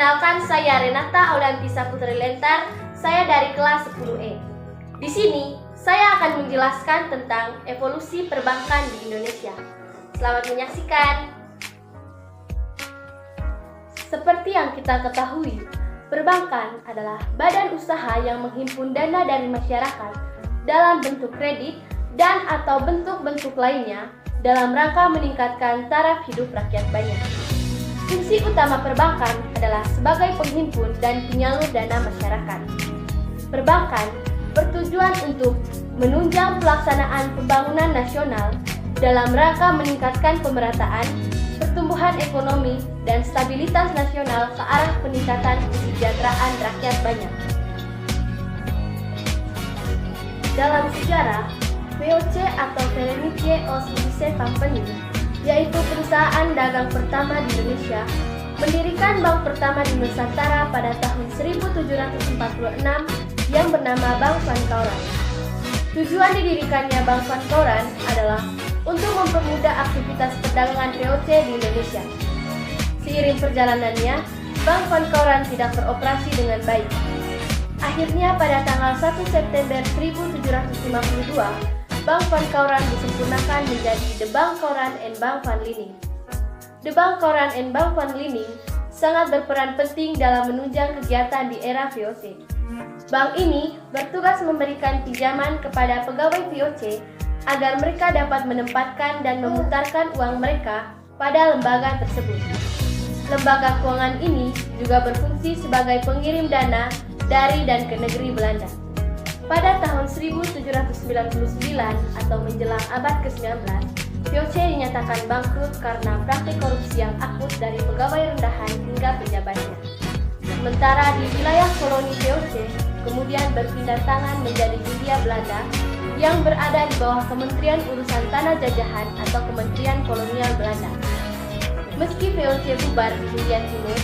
Perkenalkan, saya Renata Aulianti Saputri Lentar, saya dari kelas 10E. Di sini, saya akan menjelaskan tentang evolusi perbankan di Indonesia. Selamat menyaksikan. Seperti yang kita ketahui, perbankan adalah badan usaha yang menghimpun dana dari masyarakat dalam bentuk kredit dan atau bentuk-bentuk lainnya dalam rangka meningkatkan taraf hidup rakyat banyak. Fungsi utama perbankan adalah sebagai penghimpun dan penyalur dana masyarakat. Perbankan bertujuan untuk menunjang pelaksanaan pembangunan nasional dalam rangka meningkatkan pemerataan, pertumbuhan ekonomi, dan stabilitas nasional ke arah peningkatan kesejahteraan rakyat banyak. Dalam sejarah, VOC atau Verenigde Oostindische Compagnie, yaitu perusahaan dagang pertama di Indonesia, mendirikan bank pertama di Nusantara pada tahun 1746 yang bernama Bank Van Kauran. Tujuan didirikannya Bank Van Kauran adalah untuk mempermudah aktivitas perdagangan VOC di Indonesia. Seiring perjalanannya, Bank Van Kauran tidak beroperasi dengan baik. Akhirnya pada tanggal 1 September 1752, Bank Van Kauran disempurnakan menjadi The Bank Kauran and Bank Van Liening. The Bank Kauran and Bank Van Liening sangat berperan penting dalam menunjang kegiatan di era VOC. Bank ini bertugas memberikan pinjaman kepada pegawai VOC agar mereka dapat menempatkan dan memutarkan uang mereka pada lembaga tersebut. Lembaga keuangan ini juga berfungsi sebagai pengirim dana dari dan ke negeri Belanda. Pada tahun 1799 atau menjelang abad ke-19, VOC dinyatakan bangkrut karena praktik korupsi yang akut dari pegawai rendahan hingga pejabatnya. Sementara di wilayah koloni VOC kemudian berpindah tangan menjadi Hindia Belanda yang berada di bawah Kementerian Urusan Tanah Jajahan atau Kementerian Kolonial Belanda. Meski VOC bubar di Hindia Timur,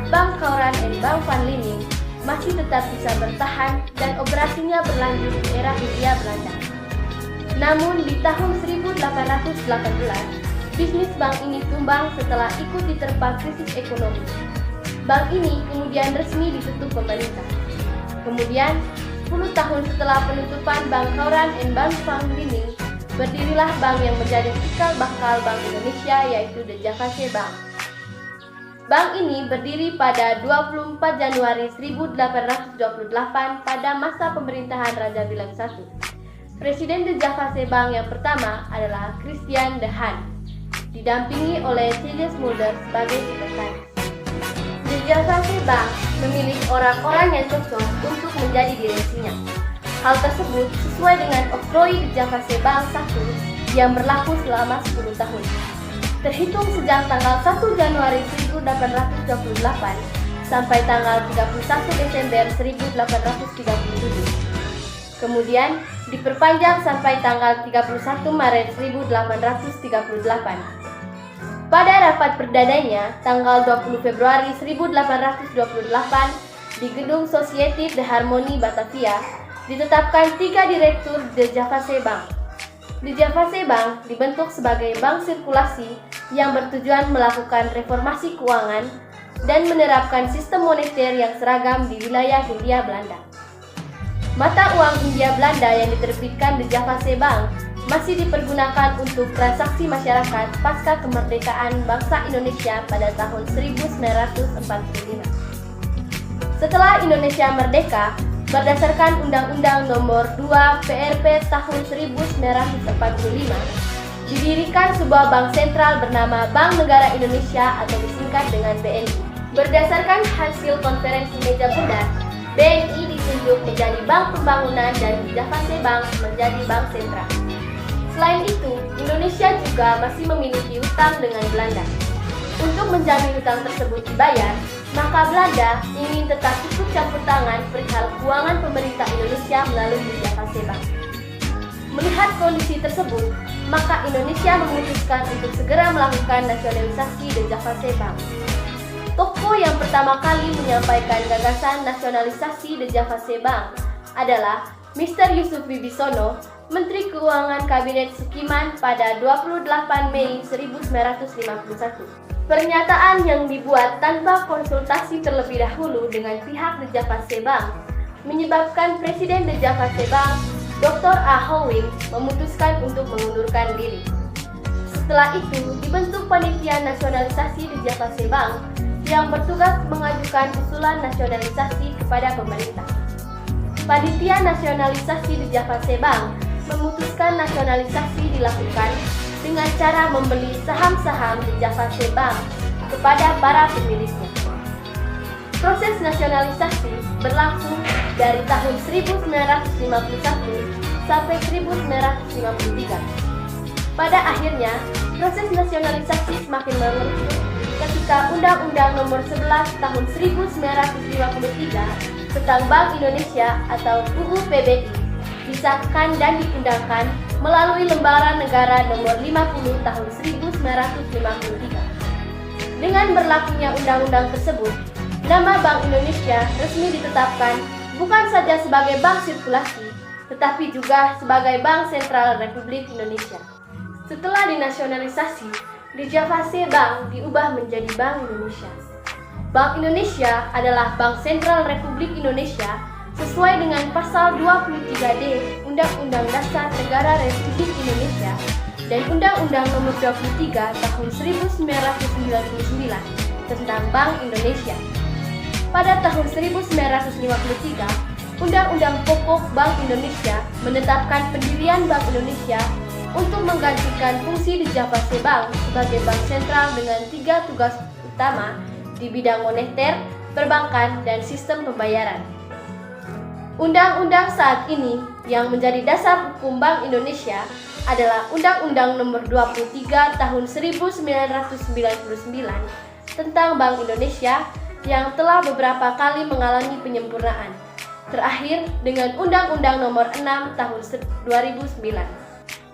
Bank Kauran and Bank Van Liening masih tetap bisa bertahan dan operasinya berlanjut di era Hindia Belanda. Namun di tahun 1818, bisnis bank ini tumbang setelah ikut diterpa krisis ekonomi. Bank ini kemudian resmi ditutup pemerintah. Kemudian, 10 tahun setelah penutupan Bank Kauran and Bank Van Liening, berdirilah bank yang menjadi cikal bakal Bank Indonesia, yaitu The Javase Bank. Bank ini berdiri pada 24 Januari 1828 pada masa pemerintahan Raja Willem I. Presiden The Javase Bank yang pertama adalah Christian de Haan, didampingi oleh C.J. Mulder sebagai sekretaris. The Javase Bank memilih orang-orang yang cocok untuk menjadi direksinya. Hal tersebut sesuai dengan Oktroi The Javase Bank I yang berlaku selama 10 tahun. Terhitung sejak tanggal 1 Januari 1828 sampai tanggal 31 Desember 1837. Kemudian diperpanjang sampai tanggal 31 Maret 1838. Pada rapat perdadanya tanggal 20 Februari 1828 di gedung Société de Harmonie Batavia ditetapkan 3 direktur The Javase Bank. The Javase Bank dibentuk sebagai bank sirkulasi yang bertujuan melakukan reformasi keuangan dan menerapkan sistem moneter yang seragam di wilayah Hindia Belanda. Mata uang Hindia Belanda yang diterbitkan The Javase Bank masih dipergunakan untuk transaksi masyarakat pasca kemerdekaan bangsa Indonesia pada tahun 1945. Setelah Indonesia merdeka, berdasarkan Undang-Undang Nomor 2 PRP tahun 1945, didirikan sebuah bank sentral bernama Bank Negara Indonesia atau disingkat dengan BNI. Berdasarkan hasil konferensi meja bulat, BNI ditunjuk menjadi bank pembangunan dan Javase Bank menjadi bank sentral. Selain itu, Indonesia juga masih memiliki utang dengan Belanda. Untuk menjamin utang tersebut dibayar, maka Belanda ingin tetap ikut campur tangan perihal keuangan pemerintah Indonesia melalui Javase Bank. Melihat kondisi tersebut, maka Indonesia memutuskan untuk segera melakukan nasionalisasi The Javase Bank. Tokoh yang pertama kali menyampaikan gagasan nasionalisasi The Javase Bank adalah Mr. Yusuf Wibisono, Menteri Keuangan Kabinet Sukiman pada 28 Mei 1951. Pernyataan yang dibuat tanpa konsultasi terlebih dahulu dengan pihak The Javasse Bank menyebabkan Presiden The Javasse Bank, Dr. A. Howing, memutuskan untuk mengundurkan diri. Setelah itu, dibentuk Panitia Nasionalisasi The Javasse Bank yang bertugas mengajukan usulan nasionalisasi kepada pemerintah. Panitia Nasionalisasi The Javasse Bank memutuskan nasionalisasi dilakukan dengan cara membeli saham-saham The Javasse Bank kepada para pemiliknya. Proses nasionalisasi berlangsung dari tahun 1951 sampai 1953. Pada akhirnya, proses nasionalisasi semakin mengerucut ketika Undang-Undang Nomor 11 Tahun 1953 tentang Bank Indonesia atau UU PBI disahkan dan diundangkan melalui Lembaran Negara Nomor 50 Tahun 1953. Dengan berlakunya undang-undang tersebut, nama Bank Indonesia resmi ditetapkan bukan saja sebagai bank sirkulasi, tetapi juga sebagai Bank Sentral Republik Indonesia. Setelah dinasionalisasi, The Javasse Bank diubah menjadi Bank Indonesia. Bank Indonesia adalah Bank Sentral Republik Indonesia sesuai dengan pasal 23D Undang-Undang Dasar Negara Republik Indonesia dan Undang-Undang Nomor 23 Tahun 1999 tentang Bank Indonesia. Pada tahun 1953, Undang-Undang Pokok Bank Indonesia menetapkan pendirian Bank Indonesia untuk menggantikan fungsi The Javasse Bank sebagai bank sentral dengan 3 tugas utama di bidang moneter, perbankan, dan sistem pembayaran. Undang-undang saat ini yang menjadi dasar hukum Bank Indonesia adalah Undang-Undang Nomor 23 Tahun 1999 tentang Bank Indonesia yang telah beberapa kali mengalami penyempurnaan, terakhir dengan Undang-Undang Nomor 6 Tahun 2009.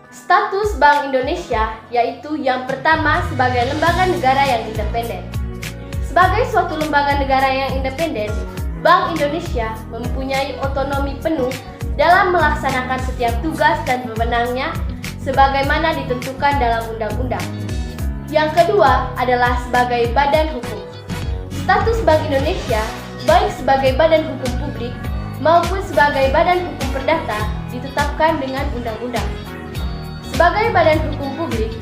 Status Bank Indonesia yaitu yang pertama sebagai lembaga negara yang independen. Sebagai suatu lembaga negara yang independen, Bank Indonesia mempunyai otonomi penuh dalam melaksanakan setiap tugas dan wewenangnya sebagaimana ditentukan dalam undang-undang. Yang kedua adalah sebagai badan hukum. Status Bank Indonesia baik sebagai badan hukum publik maupun sebagai badan hukum perdata ditetapkan dengan undang-undang. Sebagai badan hukum publik,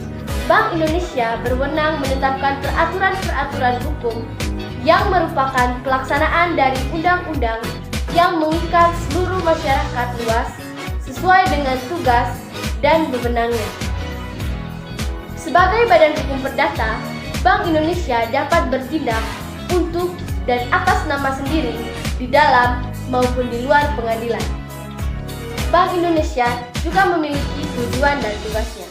Bank Indonesia berwenang menetapkan peraturan-peraturan hukum yang merupakan pelaksanaan dari undang-undang yang mengikat seluruh masyarakat luas sesuai dengan tugas dan wewenangnya. Sebagai badan hukum perdata, Bank Indonesia dapat bertindak untuk dan atas nama sendiri di dalam maupun di luar pengadilan. Bank Indonesia juga memiliki tujuan dan tugasnya.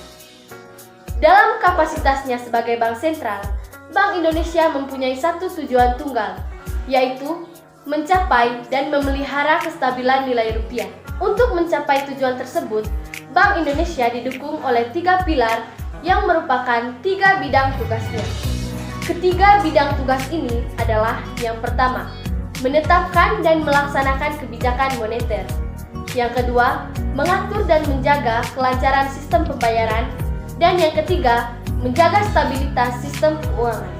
Dalam kapasitasnya sebagai bank sentral, Bank Indonesia mempunyai satu tujuan tunggal, yaitu mencapai dan memelihara kestabilan nilai rupiah. Untuk mencapai tujuan tersebut, Bank Indonesia didukung oleh 3 pilar yang merupakan 3 bidang tugasnya. Ketiga bidang tugas ini adalah yang pertama, menetapkan dan melaksanakan kebijakan moneter. Yang kedua, mengatur dan menjaga kelancaran sistem pembayaran. Dan yang ketiga, menjaga stabilitas sistem keuangan.